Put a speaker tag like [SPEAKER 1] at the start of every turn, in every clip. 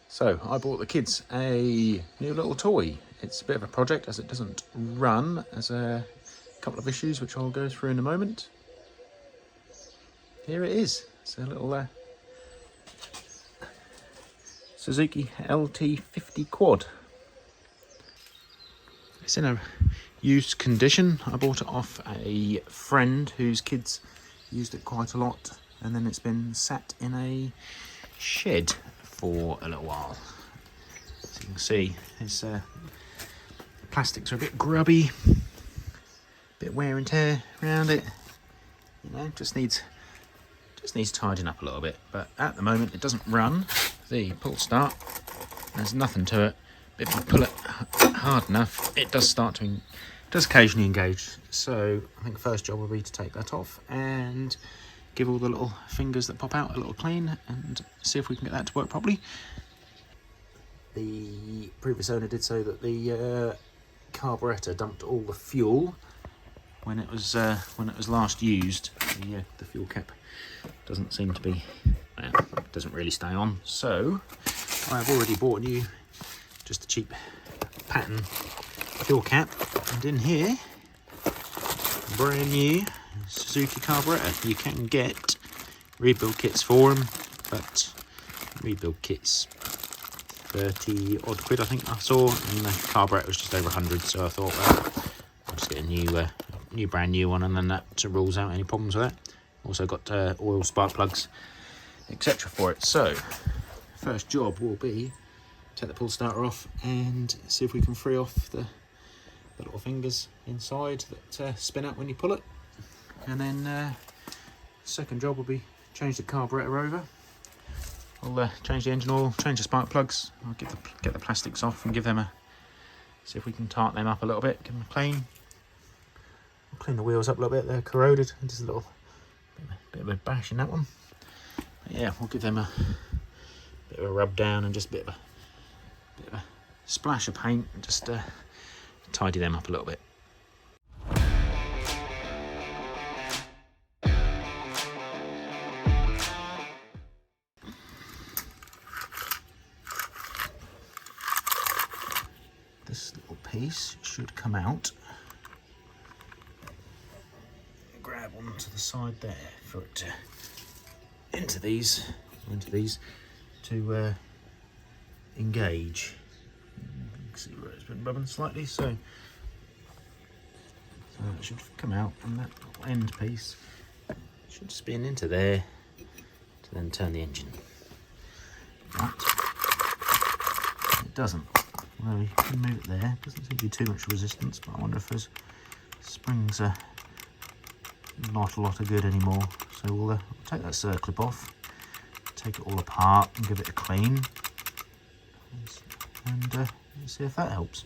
[SPEAKER 1] So I bought the kids a new little toy. It's a bit of a project as it doesn't run. There's a couple of issues which I'll go through in a moment. Here it is. It's a little Suzuki LT50 quad. It's in a used condition. I bought it off a friend whose kids used it quite a lot, and then it's been sat in a shed for a little while. As you can see, its plastics are a bit grubby, a bit wear and tear around it. You know, just needs tidying up a little bit. But at the moment, it doesn't run. The pull start, there's nothing to it. But if you pull it hard enough, it does occasionally engage. So I think the first job will be to take that off and give all the little fingers that pop out a little clean and see if we can get that to work properly. The previous owner did say that the carburettor dumped all the fuel when it was last used. The fuel cap doesn't seem to be, well, doesn't really stay on. So I've already bought you just a cheap pattern fuel cap, and in here, brand new Suzuki carburettor. You can get rebuild kits for them, but rebuild kits 30 odd quid I think I saw, and the carburettor was just over 100, so I thought, well, I'll just get a brand new one, and then that rules out any problems with that. Also got oil spark plugs, etc. for it. So first job will be take the pull starter off and see if we can free off the little fingers inside that spin out when you pull it. And then second job will be change the carburettor over. I'll change the engine oil, change the spark plugs. I'll get the plastics off and give them see if we can tartan them up a little bit, give them a clean. I'll clean the wheels up a little bit, they're corroded. Just a little bit of a bash in that one. But yeah, we'll give them a bit of a rub down and just a bit of a splash of paint and just tidy them up a little bit. This little piece should come out. Grab onto the side there for it to into these to engage. You can see where it's been rubbing slightly, so it should come out, and that little end piece should spin into there to then turn the engine. But it doesn't. Well, you can move it there. It doesn't seem to be too much resistance, but I wonder if those springs are not a lot of good anymore. So we'll take that circlip off, take it all apart and give it a clean, and see if that helps.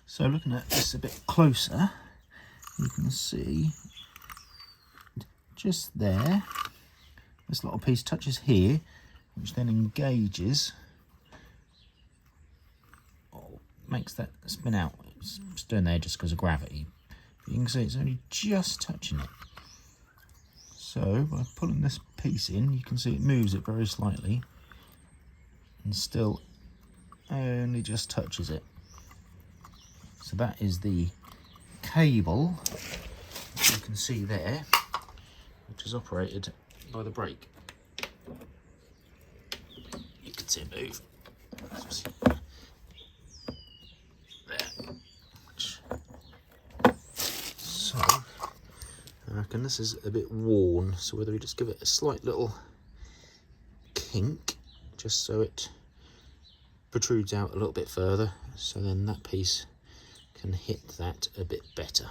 [SPEAKER 1] So looking at this a bit closer, you can see just there, this little piece touches here, which then engages, or makes that spin out. It's doing there just because of gravity. But you can see it's only just touching it. So by pulling this piece in, you can see it moves it very slightly and still only just touches it. So that is the cable, which you can see there, which is operated by the brake. You can see it move. There. So I reckon this is a bit worn, so whether we just give it a slight little kink, just so it protrudes out a little bit further, so then that piece can hit that a bit better.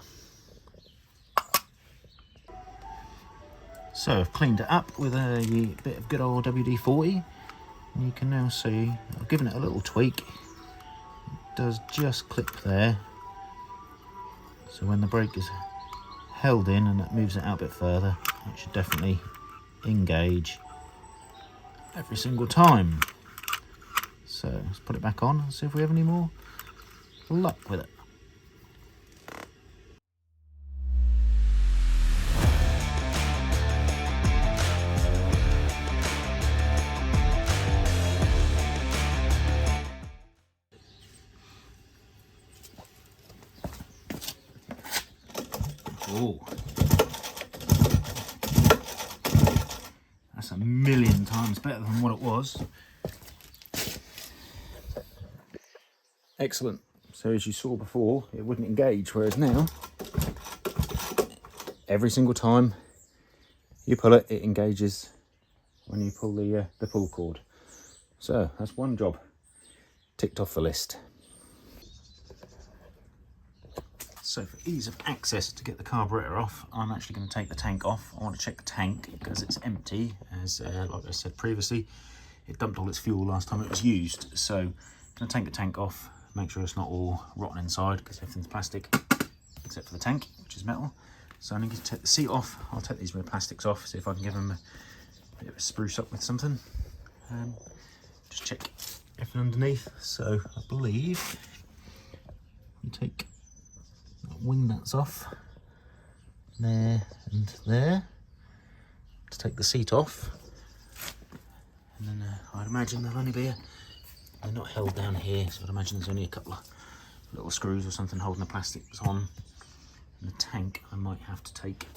[SPEAKER 1] So I've cleaned it up with a bit of good old WD-40, and you can now see I've given it a little tweak. It does just clip there, so when the brake is held in and it moves it out a bit further, it should definitely engage every single time. So let's put it back on and see if we have any more luck with it. Oh, that's a million times better than what it was. Excellent. So as you saw before, it wouldn't engage, whereas now, every single time you pull it, it engages when you pull the pull cord. So that's one job ticked off the list. So for ease of access to get the carburetor off, I'm actually going to take the tank off. I want to check the tank because it's empty, as like I said previously, it dumped all its fuel last time it was used. So I'm going to take the tank off, make sure it's not all rotten inside because everything's plastic except for the tank, which is metal. So I need to take the seat off. I'll take these rear plastics off, see if I can give them a bit of a spruce up with something. Just check everything underneath. So I believe you take wing nuts off there and there to take the seat off, and then I'd imagine there'll only be they're not held down here, so I'd imagine there's only a couple of little screws or something holding the plastics on. And the tank I might have to take,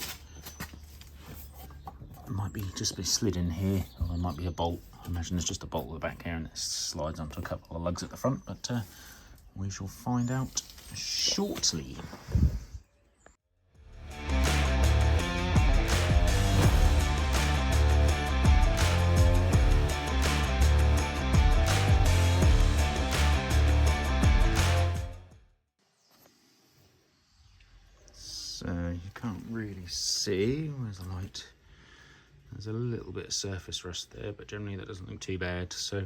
[SPEAKER 1] it might be just be slid in here, or there might be a bolt. I imagine there's just a bolt at the back here and it slides onto a couple of lugs at the front, but we shall find out shortly. So you can't really see, where's the light? There's a little bit of surface rust there, but generally that doesn't look too bad. So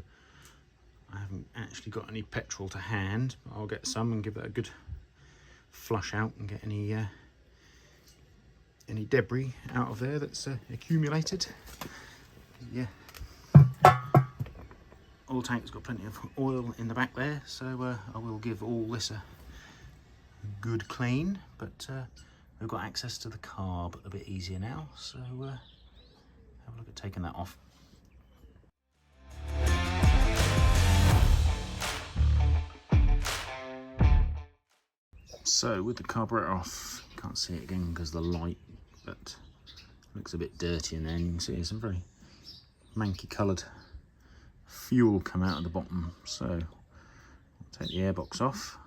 [SPEAKER 1] I haven't actually got any petrol to hand, but I'll get some and give that a good flush out and get any debris out of there that's accumulated. Yeah, oil tank's got plenty of oil in the back there, so I will give all this a good clean, but we've got access to the carb a bit easier now, so have a look at taking that off. So with the carburetor off, you can't see it again because of the light, but it looks a bit dirty in there, and you can see some very manky coloured fuel come out of the bottom. So I'll take the airbox off,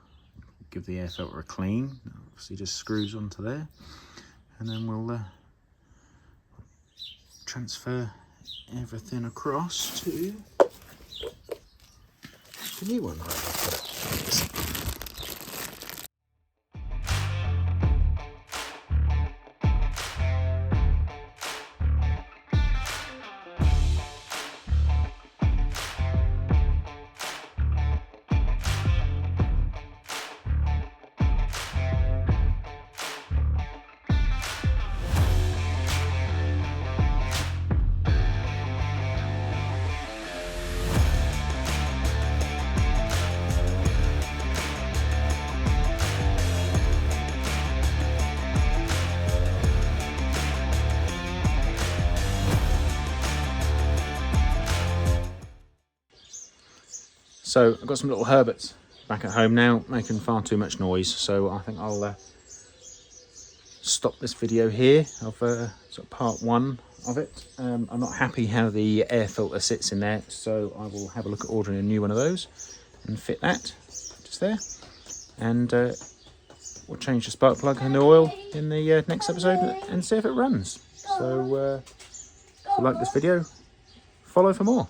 [SPEAKER 1] give the air filter a clean, obviously just screws onto there, and then we'll transfer everything across to the new one. So I've got some little herberts back at home now, making far too much noise. So I think I'll stop this video here of sort of part one of it. I'm not happy how the air filter sits in there, so I will have a look at ordering a new one of those and fit that just there. And we'll change the spark plug and the oil in the next episode and see if it runs. So if you like this video, follow for more.